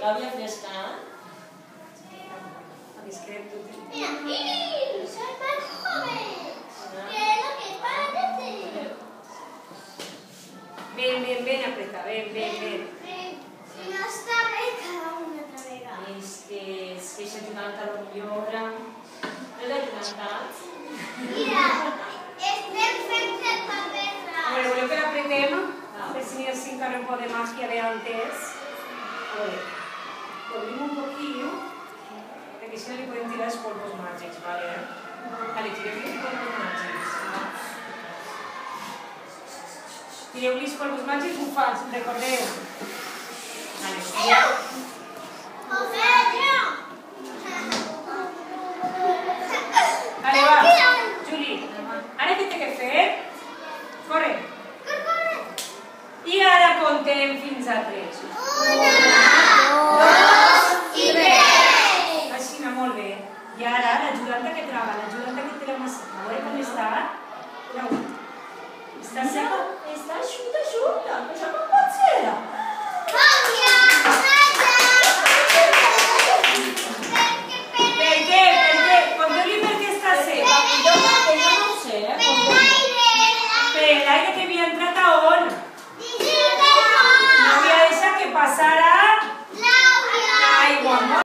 L'àvia fresca. Mira, Iris, soy más joven. ¿Qué es lo que parece? Ven, apreta, ven. No està bé cada una altra vegada. És que es queixa jugant a la millora. No l'he plantat. Mira, estem fent el paper ras. Voleu que l'apretem? A ver si así encara un poco de magia de antes. A ver, lo abrimos un poquillo. Perquè si no li podem tirar els polvos màgics, vale? Vale, tireu-li els polvos màgics. Tireu-li els polvos màgics bufats, recordeu. Vale, ja.